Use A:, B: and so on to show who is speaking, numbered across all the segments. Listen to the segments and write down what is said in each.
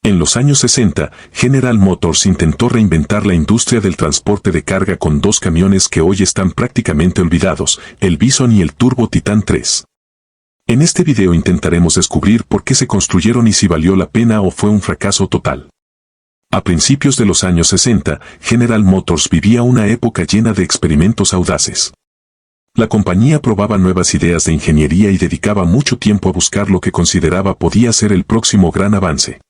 A: En los años 60, General Motors intentó reinventar la industria del transporte de carga con dos camiones que hoy están prácticamente olvidados, el Bison y el Turbo Titan 3. En este video intentaremos descubrir por qué se construyeron y si valió la pena o fue un fracaso total. A principios de los años 60, General Motors vivía una época llena de experimentos audaces. La compañía probaba nuevas ideas de ingeniería y dedicaba mucho tiempo a buscar lo que consideraba podía ser el próximo gran avance.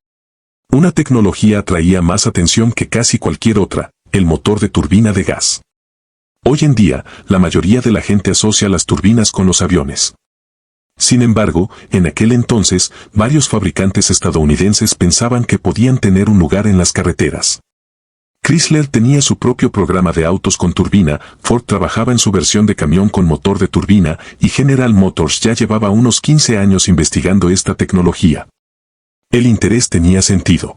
A: Una tecnología atraía más atención que casi cualquier otra, el motor de turbina de gas. Hoy en día, la mayoría de la gente asocia las turbinas con los aviones. Sin embargo, en aquel entonces, varios fabricantes estadounidenses pensaban que podían tener un lugar en las carreteras. Chrysler tenía su propio programa de autos con turbina, Ford trabajaba en su versión de camión con motor de turbina, y General Motors ya llevaba unos 15 años investigando esta tecnología. El interés tenía sentido.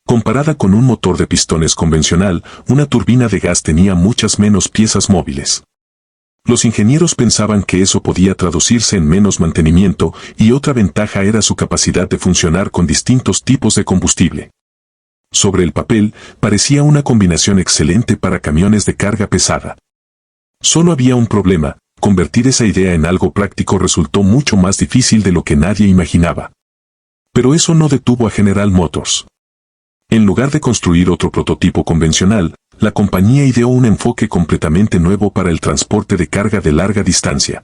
A: Comparada con un motor de pistones convencional, una turbina de gas tenía muchas menos piezas móviles. Los ingenieros pensaban que eso podía traducirse en menos mantenimiento, y otra ventaja era su capacidad de funcionar con distintos tipos de combustible. Sobre el papel, parecía una combinación excelente para camiones de carga pesada. Solo había un problema: convertir esa idea en algo práctico resultó mucho más difícil de lo que nadie imaginaba. Pero eso no detuvo a General Motors. En lugar de construir otro prototipo convencional, la compañía ideó un enfoque completamente nuevo para el transporte de carga de larga distancia.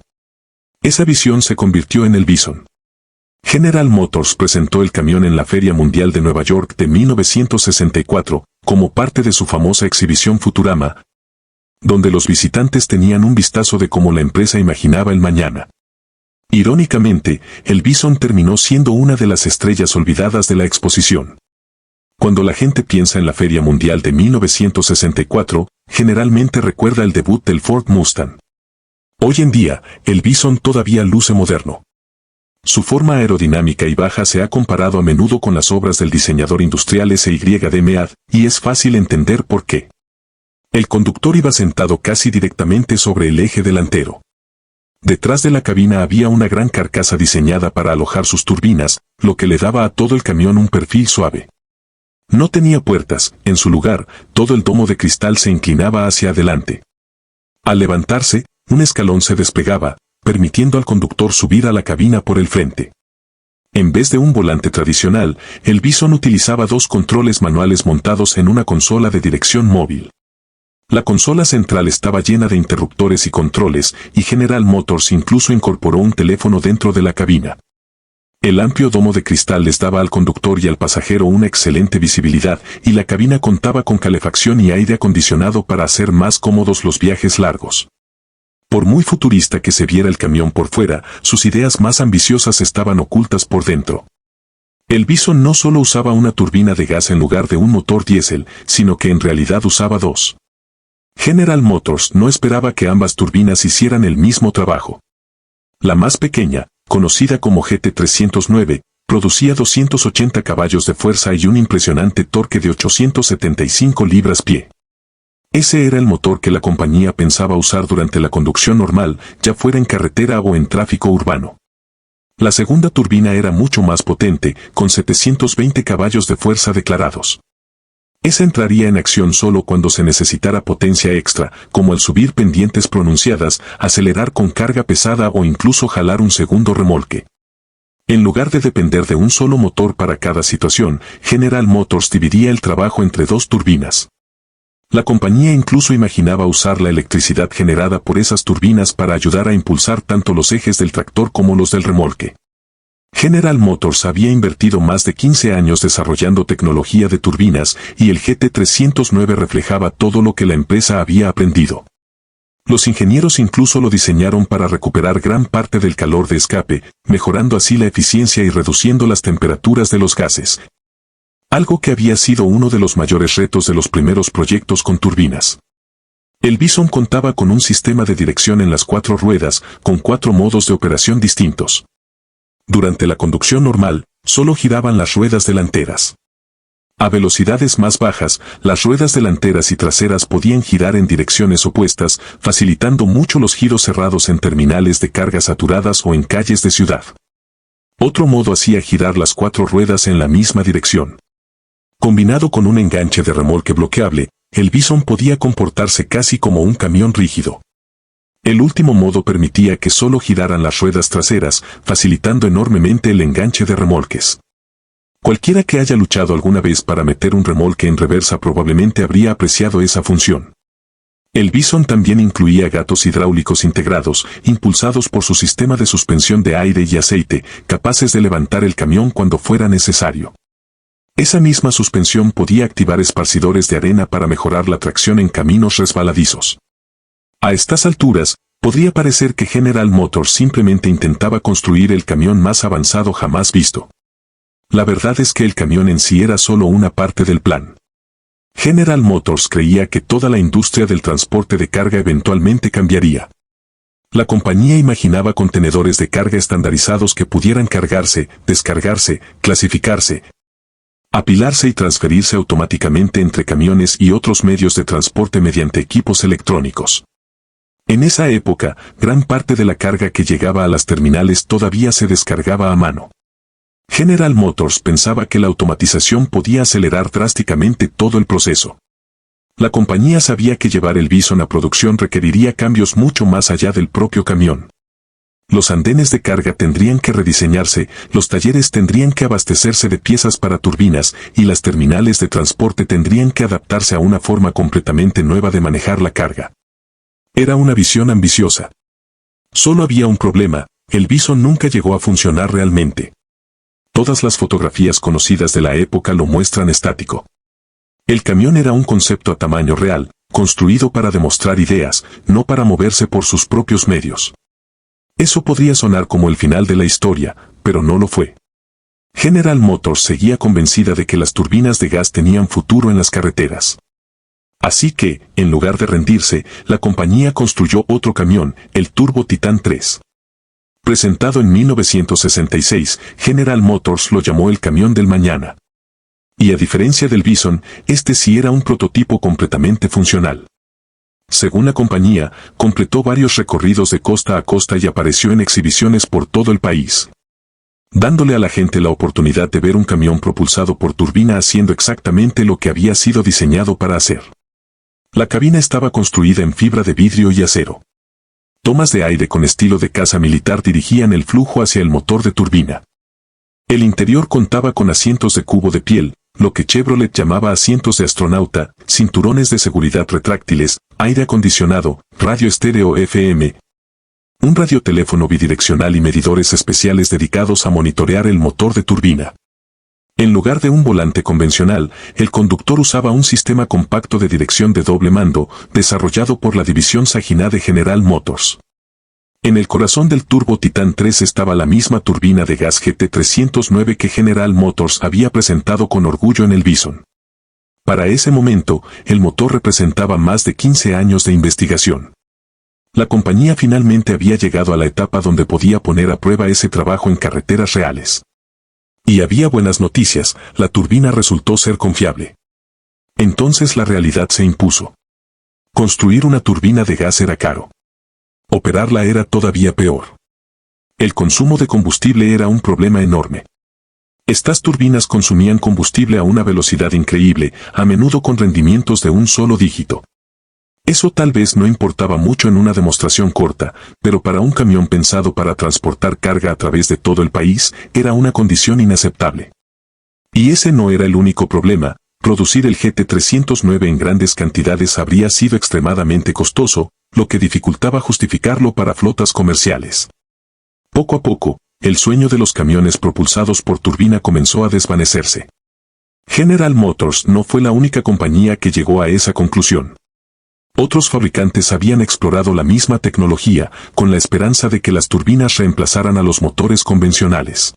A: Esa visión se convirtió en el Bison. General Motors presentó el camión en la Feria Mundial de Nueva York de 1964, como parte de su famosa exhibición Futurama, donde los visitantes tenían un vistazo de cómo la empresa imaginaba el mañana. Irónicamente, el Bison terminó siendo una de las estrellas olvidadas de la exposición. Cuando la gente piensa en la Feria Mundial de 1964, generalmente recuerda el debut del Ford Mustang. Hoy en día, el Bison todavía luce moderno. Su forma aerodinámica y baja se ha comparado a menudo con las obras del diseñador industrial SY Mead, y es fácil entender por qué. El conductor iba sentado casi directamente sobre el eje delantero. Detrás de la cabina había una gran carcasa diseñada para alojar sus turbinas, lo que le daba a todo el camión un perfil suave. No tenía puertas, en su lugar, todo el domo de cristal se inclinaba hacia adelante. Al levantarse, un escalón se despegaba, permitiendo al conductor subir a la cabina por el frente. En vez de un volante tradicional, el Bison utilizaba dos controles manuales montados en una consola de dirección móvil. La consola central estaba llena de interruptores y controles, y General Motors incluso incorporó un teléfono dentro de la cabina. El amplio domo de cristal les daba al conductor y al pasajero una excelente visibilidad, y la cabina contaba con calefacción y aire acondicionado para hacer más cómodos los viajes largos. Por muy futurista que se viera el camión por fuera, sus ideas más ambiciosas estaban ocultas por dentro. El Bison no solo usaba una turbina de gas en lugar de un motor diésel, sino que en realidad usaba dos. General Motors no esperaba que ambas turbinas hicieran el mismo trabajo. La más pequeña, conocida como GT309, producía 280 caballos de fuerza y un impresionante torque de 875 libras-pie. Ese era el motor que la compañía pensaba usar durante la conducción normal, ya fuera en carretera o en tráfico urbano. La segunda turbina era mucho más potente, con 720 caballos de fuerza declarados. Esa entraría en acción solo cuando se necesitara potencia extra, como al subir pendientes pronunciadas, acelerar con carga pesada o incluso jalar un segundo remolque. En lugar de depender de un solo motor para cada situación, General Motors dividía el trabajo entre dos turbinas. La compañía incluso imaginaba usar la electricidad generada por esas turbinas para ayudar a impulsar tanto los ejes del tractor como los del remolque. General Motors había invertido más de 15 años desarrollando tecnología de turbinas, y el GT309 reflejaba todo lo que la empresa había aprendido. Los ingenieros incluso lo diseñaron para recuperar gran parte del calor de escape, mejorando así la eficiencia y reduciendo las temperaturas de los gases. Algo que había sido uno de los mayores retos de los primeros proyectos con turbinas. El Bison contaba con un sistema de dirección en las 4 ruedas, con 4 modos de operación distintos. Durante la conducción normal, solo giraban las ruedas delanteras. A velocidades más bajas, las ruedas delanteras y traseras podían girar en direcciones opuestas, facilitando mucho los giros cerrados en terminales de carga saturadas o en calles de ciudad. Otro modo hacía girar las 4 ruedas en la misma dirección. Combinado con un enganche de remolque bloqueable, el Bison podía comportarse casi como un camión rígido. El último modo permitía que solo giraran las ruedas traseras, facilitando enormemente el enganche de remolques. Cualquiera que haya luchado alguna vez para meter un remolque en reversa probablemente habría apreciado esa función. El Bison también incluía gatos hidráulicos integrados, impulsados por su sistema de suspensión de aire y aceite, capaces de levantar el camión cuando fuera necesario. Esa misma suspensión podía activar esparcidores de arena para mejorar la tracción en caminos resbaladizos. A estas alturas, podría parecer que General Motors simplemente intentaba construir el camión más avanzado jamás visto. La verdad es que el camión en sí era solo una parte del plan. General Motors creía que toda la industria del transporte de carga eventualmente cambiaría. La compañía imaginaba contenedores de carga estandarizados que pudieran cargarse, descargarse, clasificarse, apilarse y transferirse automáticamente entre camiones y otros medios de transporte mediante equipos electrónicos. En esa época, gran parte de la carga que llegaba a las terminales todavía se descargaba a mano. General Motors pensaba que la automatización podía acelerar drásticamente todo el proceso. La compañía sabía que llevar el Bison a producción requeriría cambios mucho más allá del propio camión. Los andenes de carga tendrían que rediseñarse, los talleres tendrían que abastecerse de piezas para turbinas y las terminales de transporte tendrían que adaptarse a una forma completamente nueva de manejar la carga. Era una visión ambiciosa. Solo había un problema: el Bison nunca llegó a funcionar realmente. Todas las fotografías conocidas de la época lo muestran estático. El camión era un concepto a tamaño real, construido para demostrar ideas, no para moverse por sus propios medios. Eso podría sonar como el final de la historia, pero no lo fue. General Motors seguía convencida de que las turbinas de gas tenían futuro en las carreteras. Así que, en lugar de rendirse, la compañía construyó otro camión, el Turbo Titan 3. Presentado en 1966, General Motors lo llamó el camión del mañana. Y a diferencia del Bison, este sí era un prototipo completamente funcional. Según la compañía, completó varios recorridos de costa a costa y apareció en exhibiciones por todo el país, dándole a la gente la oportunidad de ver un camión propulsado por turbina haciendo exactamente lo que había sido diseñado para hacer. La cabina estaba construida en fibra de vidrio y acero. Tomas de aire con estilo de caza militar dirigían el flujo hacia el motor de turbina. El interior contaba con asientos de cubo de piel, lo que Chevrolet llamaba asientos de astronauta, cinturones de seguridad retráctiles, aire acondicionado, radio estéreo FM, un radioteléfono bidireccional y medidores especiales dedicados a monitorear el motor de turbina. En lugar de un volante convencional, el conductor usaba un sistema compacto de dirección de doble mando, desarrollado por la división Saginaw de General Motors. En el corazón del Turbo Titan 3 estaba la misma turbina de gas GT309 que General Motors había presentado con orgullo en el Bison. Para ese momento, el motor representaba más de 15 años de investigación. La compañía finalmente había llegado a la etapa donde podía poner a prueba ese trabajo en carreteras reales. Y había buenas noticias: la turbina resultó ser confiable. Entonces la realidad se impuso. Construir una turbina de gas era caro. Operarla era todavía peor. El consumo de combustible era un problema enorme. Estas turbinas consumían combustible a una velocidad increíble, a menudo con rendimientos de un solo dígito. Eso tal vez no importaba mucho en una demostración corta, pero para un camión pensado para transportar carga a través de todo el país, era una condición inaceptable. Y ese no era el único problema: producir el GT309 en grandes cantidades habría sido extremadamente costoso, lo que dificultaba justificarlo para flotas comerciales. Poco a poco, el sueño de los camiones propulsados por turbina comenzó a desvanecerse. General Motors no fue la única compañía que llegó a esa conclusión. Otros fabricantes habían explorado la misma tecnología, con la esperanza de que las turbinas reemplazaran a los motores convencionales.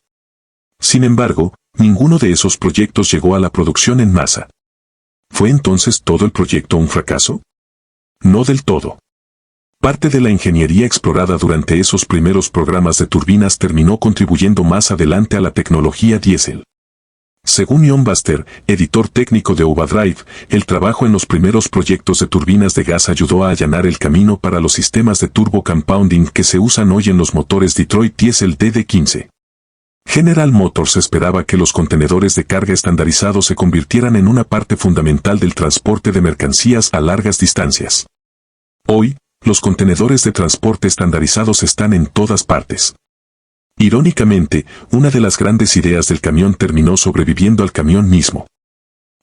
A: Sin embargo, ninguno de esos proyectos llegó a la producción en masa. ¿Fue entonces todo el proyecto un fracaso? No del todo. Parte de la ingeniería explorada durante esos primeros programas de turbinas terminó contribuyendo más adelante a la tecnología diésel. Según John Buster, editor técnico de Overdrive, el trabajo en los primeros proyectos de turbinas de gas ayudó a allanar el camino para los sistemas de turbo compounding que se usan hoy en los motores Detroit Diesel DD15. General Motors esperaba que los contenedores de carga estandarizados se convirtieran en una parte fundamental del transporte de mercancías a largas distancias. Hoy, los contenedores de transporte estandarizados están en todas partes. Irónicamente, una de las grandes ideas del camión terminó sobreviviendo al camión mismo.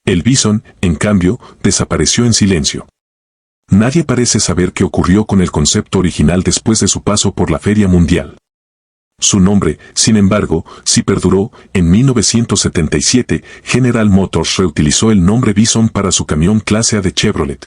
A: El Bison, en cambio, desapareció en silencio. Nadie parece saber qué ocurrió con el concepto original después de su paso por la Feria Mundial. Su nombre, sin embargo, sí perduró. En 1977, General Motors reutilizó el nombre Bison para su camión clase A de Chevrolet.